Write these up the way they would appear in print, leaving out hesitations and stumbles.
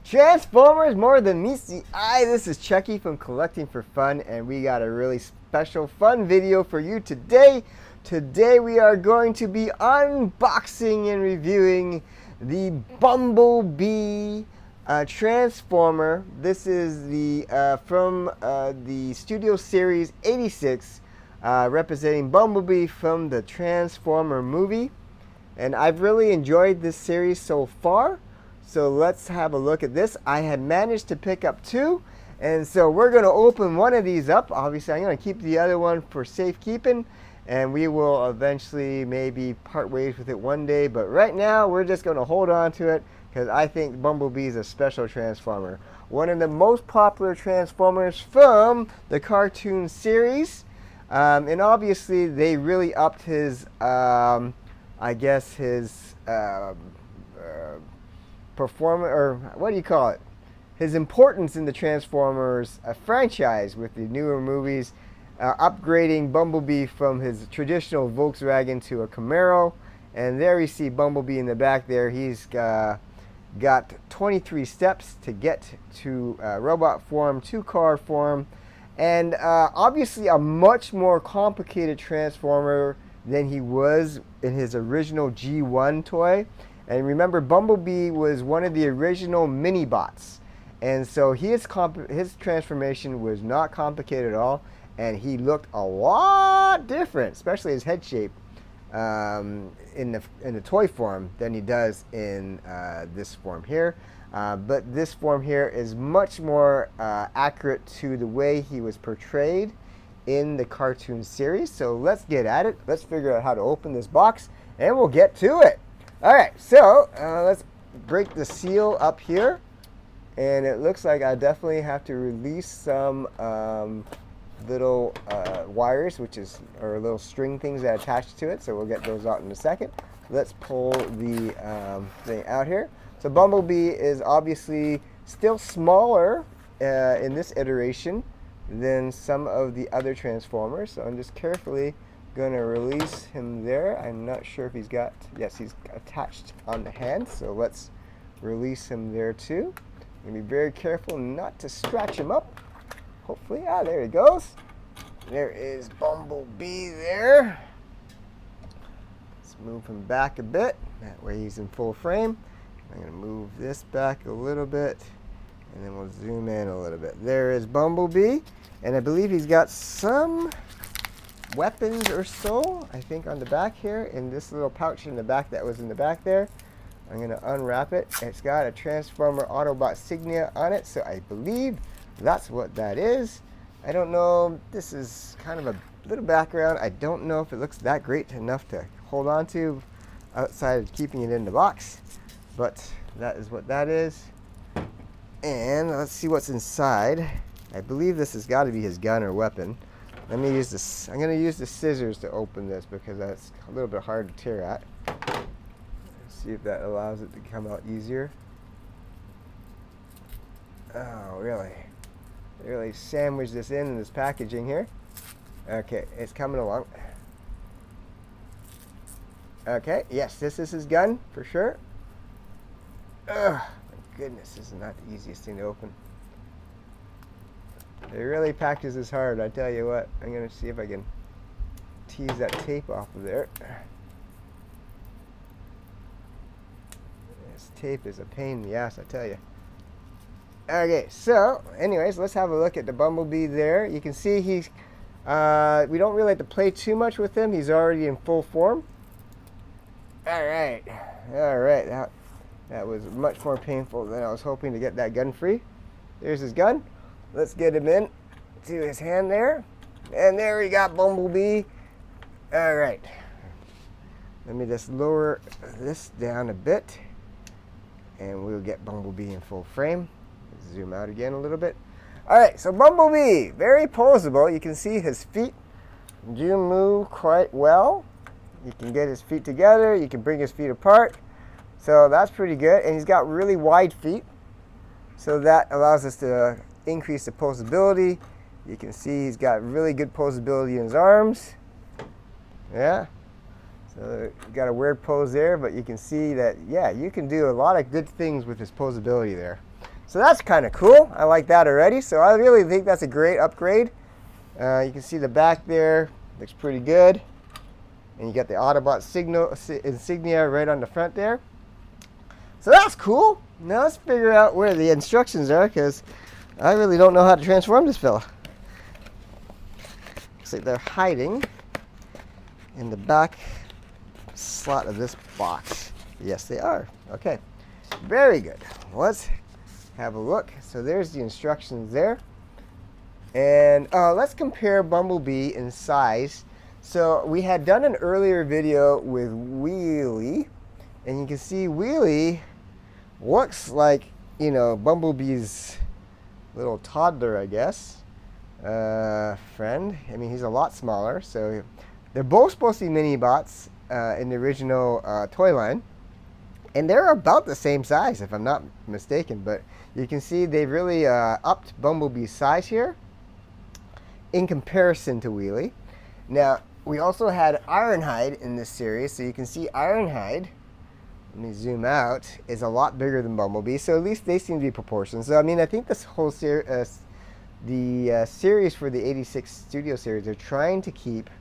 Transformers more than meets the eye. This is Chucky from Collecting for Fun, and we got a really special fun video for you today. Today we are going to be unboxing and reviewing the Bumblebee Transformer. This is the from the Studio Series 86, representing Bumblebee from the Transformer movie. And I've really enjoyed this series so far. So let's have a look at this. I had managed to pick up two, and so we're going to open one of these up. Obviously, I'm going to keep the other one for safekeeping, and we will eventually maybe part ways with it one day. But right now, we're just going to hold on to it because I think Bumblebee is a special Transformer. One of the most popular Transformers from the cartoon series. And obviously, they really upped his, I guess, his performance, or what do you call it? His importance in the Transformers franchise with the newer movies, upgrading Bumblebee from his traditional Volkswagen to a Camaro. And there you see Bumblebee in the back there. He's got 23 steps to get to robot form, to car form, and obviously a much more complicated Transformer than he was in his original G1 toy. And remember, Bumblebee was one of the original mini-bots. And so his transformation was not complicated at all. And he looked a lot different, especially his head shape, in the toy form than he does in this form here. But this form here is much more accurate to the way he was portrayed in the cartoon series. So let's get at it. Let's figure out how to open this box, and we'll get to it. Alright, so let's break the seal up here, and it looks like I definitely have to release some little wires, or little string things that attach to it, so we'll get those out in a second. Let's pull the thing out here. So Bumblebee is obviously still smaller in this iteration than some of the other Transformers, so I'm just carefully going to release him there. I'm not sure if he's got, yes, he's attached on the hand, so let's release him there too. I'm going to be very careful not to scratch him up. Hopefully, there he goes. There is Bumblebee there. Let's move him back a bit, that way he's in full frame. I'm going to move this back a little bit, and then we'll zoom in a little bit. There is Bumblebee, and I believe he's got some weapons or so, I think, on the back here in this little pouch in the back that was in the back there. I'm going to unwrap it. It's got a Transformer Autobot Signia on it, so I believe that's what that is. I don't know. This is kind of a little background. I don't know if it looks that great enough to hold on to outside of keeping it in the box, but that is what that is. And let's see what's inside. I believe this has got to be his gun or weapon. Let me use this. I'm going to use the scissors to open this because that's a little bit hard to tear at. Let's see if that allows it to come out easier. Oh, really? They really sandwiched this in this packaging here. Okay, it's coming along. Okay, yes, this is his gun for sure. Ugh, my goodness, this is not the easiest thing to open. It really packages this hard, I tell you what. I'm going to see if I can tease that tape off of there. This tape is a pain in the ass, I tell you. Okay, so, anyways, let's have a look at the Bumblebee there. You can see he's, we don't really have to play too much with him. He's already in full form. Alright, that was much more painful than I was hoping to get that gun free. There's his gun. Let's get him in to his hand there. And there we got Bumblebee. All right. Let me just lower this down a bit, and we'll get Bumblebee in full frame. Zoom out again a little bit. All right, so Bumblebee, very posable. You can see his feet do move quite well. You can get his feet together. You can bring his feet apart. So that's pretty good. And he's got really wide feet. So that allows us to increase the posability. You can see he's got really good posability in his arms. Yeah. So got a weird pose there, but you can see that, yeah, you can do a lot of good things with his posability there. So that's kind of cool. I like that already. So I really think that's a great upgrade. You can see the back there. Looks pretty good. And you got the Autobot insignia right on the front there. So that's cool. Now let's figure out where the instructions are, because I really don't know how to transform this fella. Looks like they're hiding in the back slot of this box. Yes, they are. Okay. Very good. Let's have a look. So there's the instructions there. And let's compare Bumblebee in size. So we had done an earlier video with Wheelie, and you can see Wheelie looks like, you know, Bumblebee's little toddler, I guess, friend. I mean, he's a lot smaller. So they're both supposed to be mini bots in the original toy line. And they're about the same size, if I'm not mistaken. But you can see they've really upped Bumblebee's size here in comparison to Wheelie. Now, we also had Ironhide in this series. So you can see Ironhide, let me zoom out, is a lot bigger than Bumblebee. So at least they seem to be proportions. So, I mean, I think this whole series for the 86 Studio Series, they're trying to keep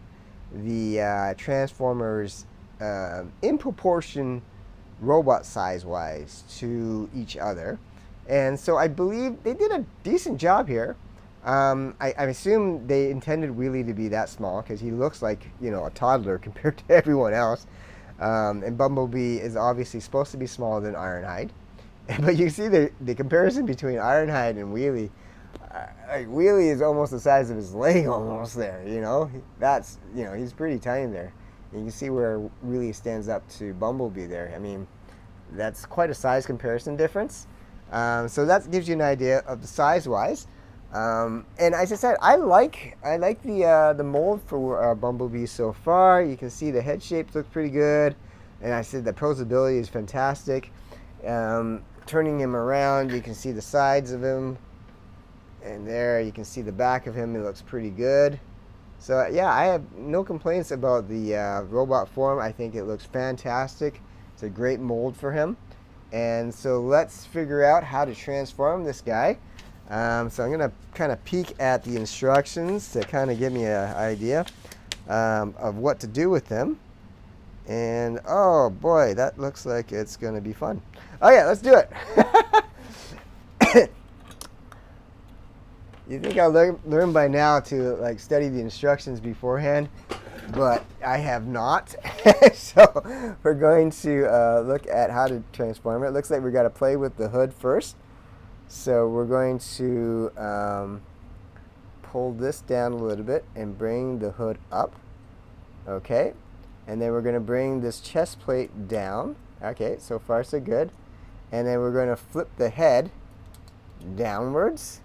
the Transformers in proportion robot size-wise to each other. And so I believe they did a decent job here. I assume they intended Wheelie to be that small because he looks like, you know, a toddler compared to everyone else. And Bumblebee is obviously supposed to be smaller than Ironhide. But you see the comparison between Ironhide and Wheelie. Like Wheelie is almost the size of his leg almost there, you know. That's, you know, he's pretty tiny there. You can see where Wheelie stands up to Bumblebee there. I mean, that's quite a size comparison difference. So that gives you an idea of the size-wise. And as I said, I like the mold for Bumblebee so far. You can see the head shape looks pretty good, and I said the posability is fantastic. Turning him around, you can see the sides of him, and there you can see the back of him. It looks pretty good. So yeah, I have no complaints about the robot form. I think it looks fantastic. It's a great mold for him. And so let's figure out how to transform this guy. So I'm going to kind of peek at the instructions to kind of give me an idea of what to do with them. And oh boy, that looks like it's going to be fun. Oh yeah, let's do it. You think I'll learn by now to like study the instructions beforehand, but I have not. So we're going to look at how to transform it. It looks like we got to play with the hood first. So we're going to pull this down a little bit and bring the hood up. Okay. And then we're going to bring this chest plate down. Okay, so far so good. And then we're going to flip the head downwards.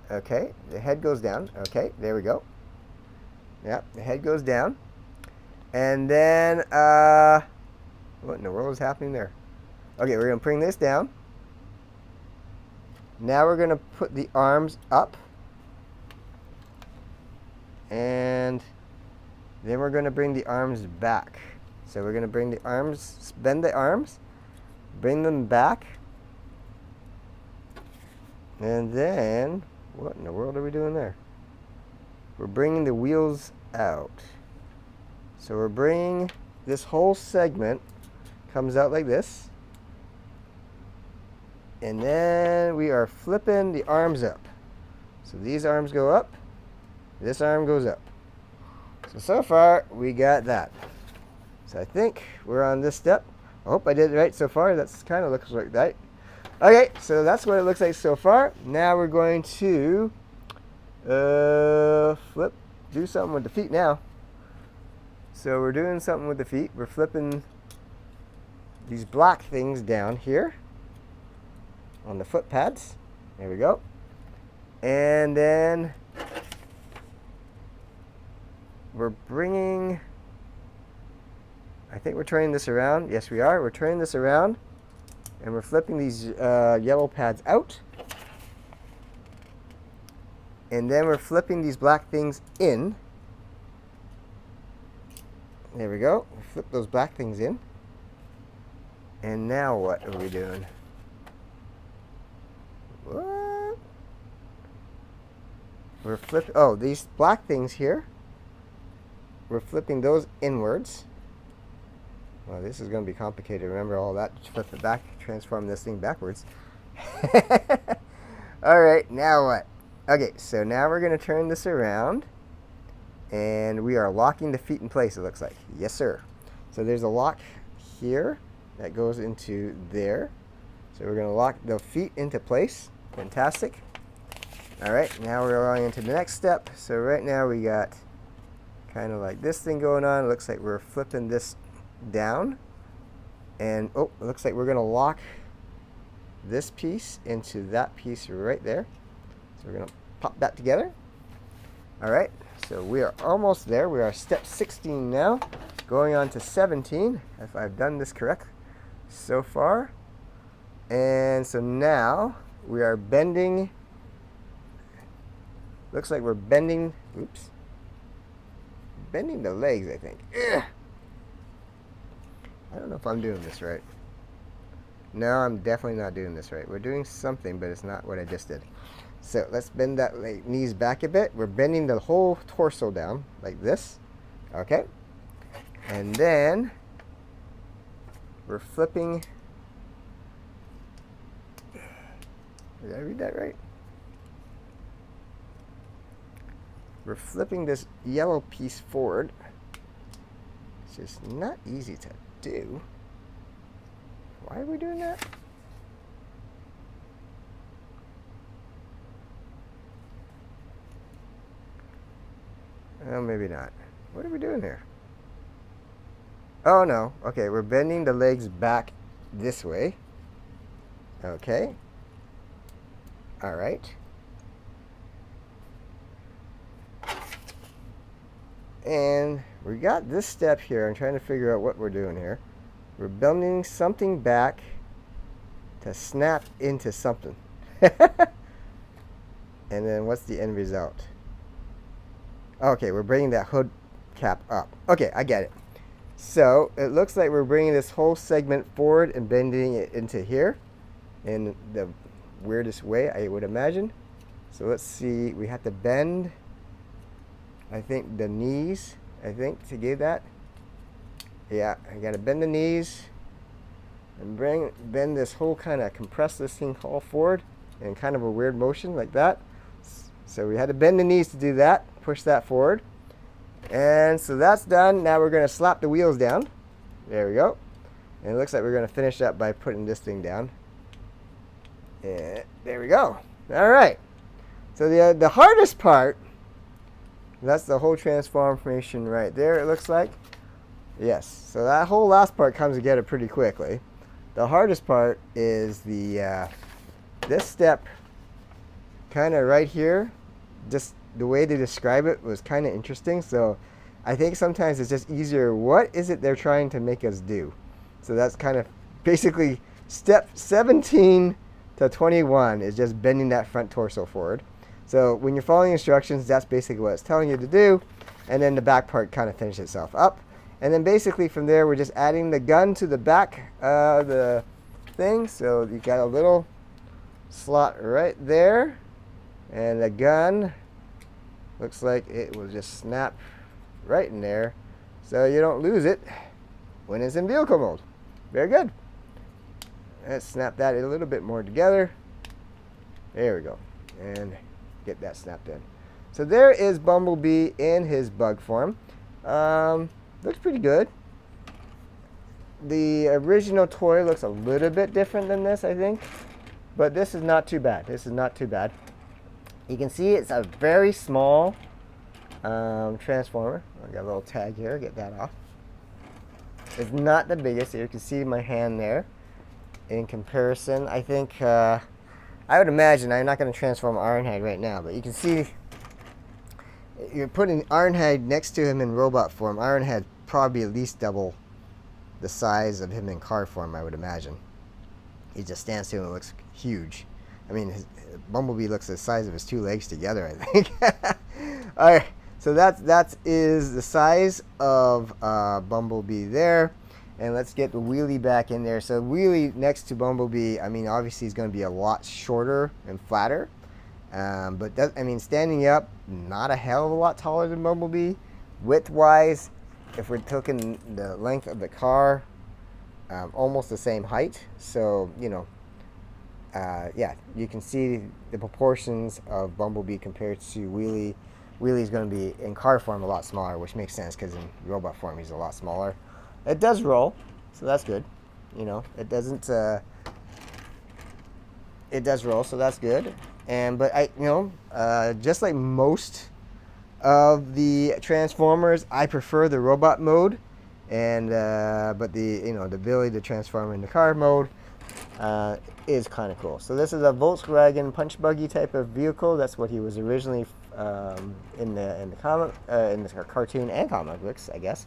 Okay, the head goes down. Okay, there we go. Yeah, the head goes down. And then, what in the world is happening there? Okay, we're going to bring this down. Now we're going to put the arms up. And then we're going to bring the arms back. So we're going to bring the arms, bend the arms, bring them back. And then, what in the world are we doing there? We're bringing the wheels out. So we're bringing this whole segment, comes out like this. And then we are flipping the arms up. So these arms go up, this arm goes up. So far we got that. So I think we're on this step. I hope I did it right so far. That's kind of looks like that. Okay, so that's what it looks like so far. Now we're going to do something with the feet now. So we're doing something with the feet. We're flipping these black things down here on the foot pads. There we go. And then we're bringing, I think we're turning this around. Yes, we are. We're turning this around. And we're flipping these yellow pads out. And then we're flipping these black things in. There we go. We flip those black things in. And now what are we doing? What? We're flipping. Oh, these black things here. We're flipping those inwards. Well, this is going to be complicated. Remember all that. Flip it back. Transform this thing backwards. All right, now what? Okay, so now we're going to turn this around. And we are locking the feet in place, it looks like. Yes, sir. So there's a lock here that goes into there. So we're going to lock the feet into place. Fantastic. All right, now we're going into the next step. So right now we got kind of like this thing going on. It looks like we're flipping this down. And, oh, it looks like we're going to lock this piece into that piece right there. So we're going to pop that together. All right, so we are almost there. We are step 16 now, going on to 17, if I've done this correct so far. And so now we are bending. Looks like we're bending, oops, bending the legs, I think. Ugh. I don't know if I'm doing this right. No, I'm definitely not doing this right. We're doing something, but it's not what I just did. So let's bend that knees back a bit. We're bending the whole torso down like this. Okay. And then we're flipping. Did I read that right? We're flipping this yellow piece forward. It's just not easy to do. Why are we doing that? Oh, maybe not. What are we doing here? Oh, no. Okay, we're bending the legs back this way. Okay. All right. And we got this step here. I'm trying to figure out what we're doing here. We're bending something back to snap into something. And then what's the end result? Okay, we're bringing that hood cap up. Okay, I get it. So it looks like we're bringing this whole segment forward and bending it into here in the weirdest way, I would imagine. So let's see. We have to bend, I think, the knees, I think, to get that. Yeah, I got to bend the knees and bend this whole kind of compress this thing all forward in kind of a weird motion like that. So we had to bend the knees to do that, push that forward. And so that's done. Now we're going to slap the wheels down. There we go. And it looks like we're going to finish up by putting this thing down. And there we go. All right. So the hardest part, that's the whole transformation right there, it looks like. Yes. So that whole last part comes together pretty quickly. The hardest part is this step kind of right here. Just the way they describe it was kind of interesting. So I think sometimes it's just easier. What is it they're trying to make us do? So that's kind of basically step 17 to 21 is just bending that front torso forward. So when you're following instructions, that's basically what it's telling you to do. And then the back part kind of finishes itself up. And then basically from there, we're just adding the gun to the back of the thing. So you got a little slot right there. And the gun looks like it will just snap right in there so you don't lose it when it's in vehicle mode. Very good. Let's snap that a little bit more together. There we go. And get that snapped in. So there is Bumblebee in his bug form. Looks pretty good. The original toy looks a little bit different than this, I think. But this is not too bad. This is not too bad. You can see it's a very small transformer. I got a little tag here. Get that off. It's not the biggest. You can see my hand there. In comparison, I think I would imagine, I'm not going to transform Ironhide right now, but you can see you're putting Ironhide next to him in robot form. Ironhide probably at least double the size of him in car form, I would imagine. He just stands to him and looks huge. I mean, Bumblebee looks the size of his two legs together, I think. All right, so that is the size of Bumblebee there. And let's get the Wheelie back in there. So Wheelie next to Bumblebee, I mean, obviously he's going to be a lot shorter and flatter. But I mean, standing up, not a hell of a lot taller than Bumblebee. Width-wise, if we're taking the length of the car, almost the same height. So, you know, yeah, you can see the proportions of Bumblebee compared to Wheelie. Wheelie's going to be, in car form, a lot smaller, which makes sense because in robot form he's a lot smaller. It does roll, so that's good. You know, it doesn't. It does roll, so that's good. But just like most of the Transformers, I prefer the robot mode, but the ability to transform into car mode is kind of cool. So this is a Volkswagen punch buggy type of vehicle. That's what he was originally in the comic, in the cartoon and comic books, I guess.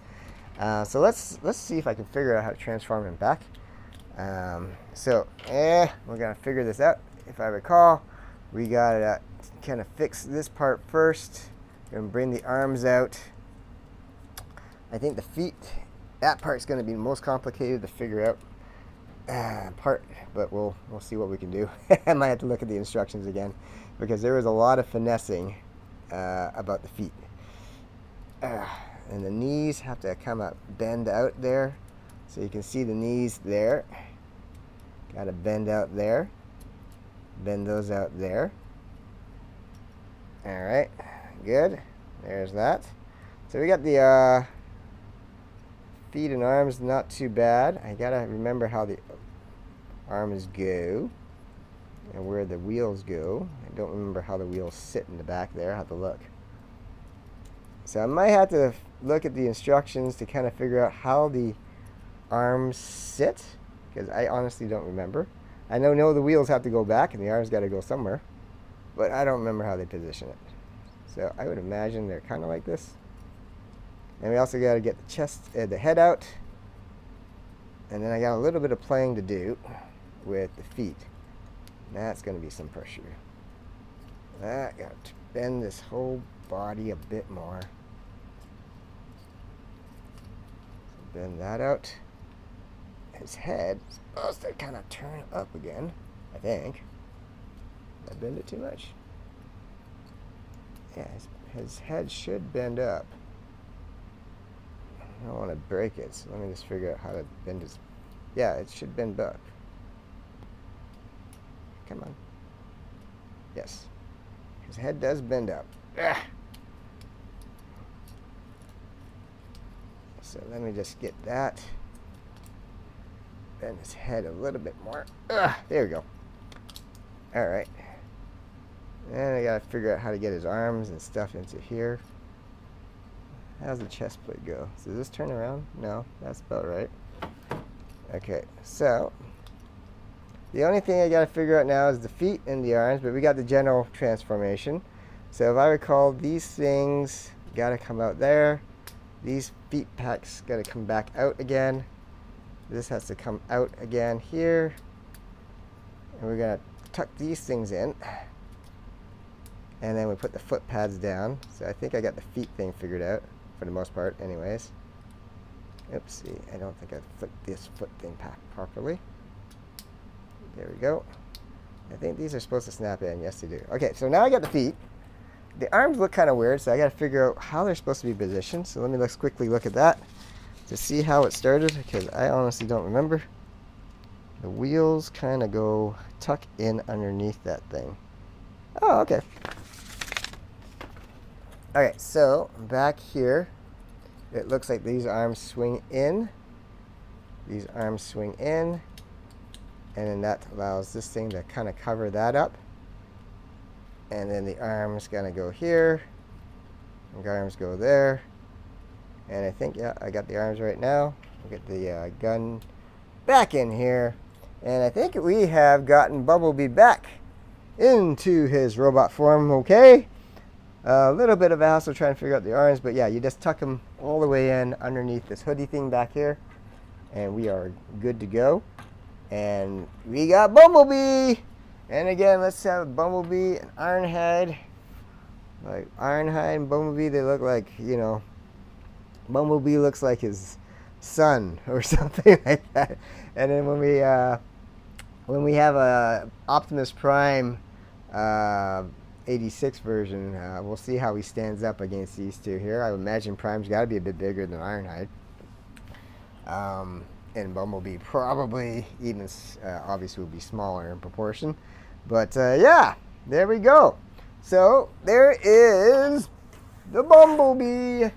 So let's see if I can figure out how to transform him back. We're gonna figure this out. If I recall, we gotta kind of fix this part first. Gonna bring the arms out. I think the feet, that part's gonna be the most complicated to figure out part, but we'll see what we can do. I might have to look at the instructions again because there was a lot of finessing about the feet. And the knees have to come up, bend out there. So you can see the knees there. Got to bend out there. Bend those out there. All right, good. There's that. So we got the feet and arms, not too bad. I got to remember how the arms go and where the wheels go. I don't remember how the wheels sit in the back there. I have to look. So I might have to look at the instructions to kind of figure out how the arms sit, because I honestly don't remember. I know the wheels have to go back and the arms got to go somewhere, but I don't remember how they position it. So I would imagine they're kind of like this. And we also got to get the chest, the head out, and then I got a little bit of playing to do with the feet. That's going to be some pressure. I got to bend this whole body a bit more. Bend that out. His head is supposed to kind of turn up again, I think. Did I bend it too much? Yeah, his head should bend up. I don't want to break it, so let me just figure out how to bend his... Yeah, it should bend back. Come on. Yes. His head does bend up. Ugh. So let me just get that. Bend his head a little bit more. Ugh, there we go. Alright. And I gotta figure out how to get his arms and stuff into here. How's the chest plate go? Does this turn around? No, that's about right. Okay, so the only thing I gotta figure out now is the feet and the arms, but we got the general transformation. So if I recall, these things gotta come out there. These feet packs got to come back out again. This has to come out again here. And we're going to tuck these things in. And then we put the foot pads down. So I think I got the feet thing figured out for the most part anyways. Oopsie, I don't think I flipped this foot thing pack properly. There we go. I think these are supposed to snap in. Yes, they do. Okay, so now I got the feet. The arms look kind of weird, so I got to figure out how they're supposed to be positioned. So let me quickly look at that to see how it started, because I honestly don't remember. The wheels kind of go tuck in underneath that thing. Oh, okay. Okay, so back here, it looks like these arms swing in. These arms swing in. And then that allows this thing to kind of cover that up. And then the arms gonna go here. And the arms go there. And I think, yeah, I got the arms right now. I'll get the gun back in here. And I think we have gotten Bumblebee back into his robot form, okay? A little bit of a hassle trying to figure out the arms, but yeah, you just tuck them all the way in underneath this hoodie thing back here. And we are good to go. And we got Bumblebee! And again, let's have Bumblebee and Ironhide. Like Ironhide and Bumblebee, they look like, you know, Bumblebee looks like his sun or something like that. And then when we have a Optimus Prime 86 version, we'll see how he stands up against these two here. I would imagine Prime's got to be a bit bigger than Ironhide. And Bumblebee probably even obviously will be smaller in proportion. But yeah, there we go. So there is the Bumblebee.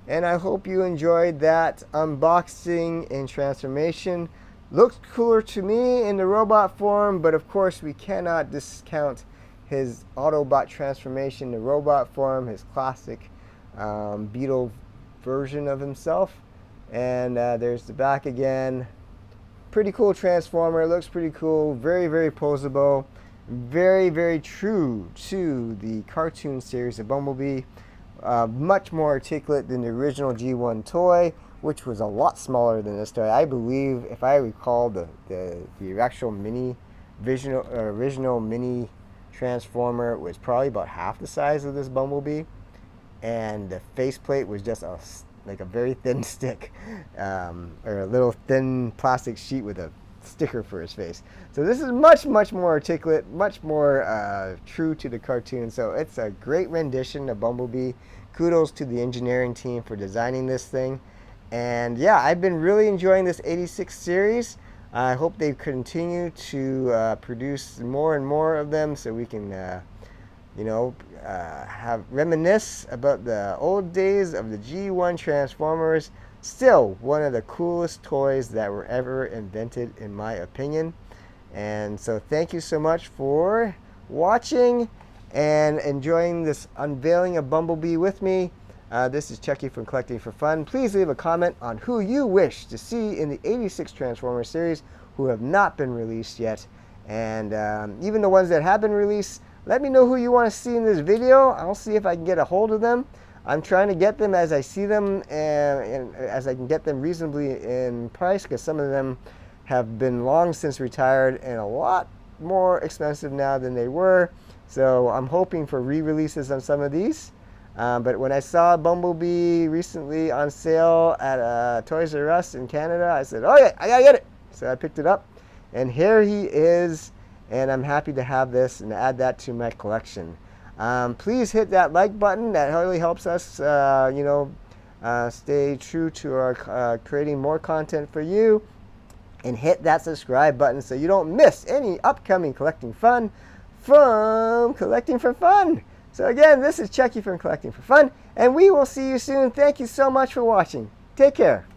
And I hope you enjoyed that unboxing and transformation. Looks cooler to me in the robot form, but of course we cannot discount his Autobot transformation in robot form, his classic Beetle version of himself. And there's the back again. Pretty cool transformer. It looks pretty cool. Very, very poseable. Very, very true to the cartoon series of Bumblebee. Much more articulate than the original G1 toy, which was a lot smaller than this toy. I believe, if I recall, the actual original mini transformer was probably about half the size of this Bumblebee, and the faceplate was just like a very thin stick, or a little thin plastic sheet with a sticker for his face. So this is much, much more articulate, much more true to the cartoon. So it's a great rendition of Bumblebee. Kudos to the engineering team for designing this thing. And yeah, I've been really enjoying this 86 series. I hope they continue to produce more and more of them so we can have reminisce about the old days of the G1 Transformers. Still one of the coolest toys that were ever invented, in my opinion. And so thank you so much for watching and enjoying this unveiling of Bumblebee with me. This is Chucky from Collecting for Fun. Please leave a comment on who you wish to see in the 86 Transformers series who have not been released yet. And even the ones that have been released, let me know who you want to see in this video. I'll see if I can get a hold of them. I'm trying to get them as I see them and as I can get them reasonably in price, because some of them have been long since retired and a lot more expensive now than they were. So I'm hoping for re-releases on some of these. But when I saw Bumblebee recently on sale at Toys R Us in Canada, I said, oh yeah, I gotta get it. So I picked it up, and here he is, and I'm happy to have this and add that to my collection. Please hit that like button. That really helps us, stay true to our creating more content for you. And hit that subscribe button so you don't miss any upcoming collecting fun from Collecting for Fun. So again, this is Chucky from Collecting for Fun, and we will see you soon. Thank you so much for watching. Take care.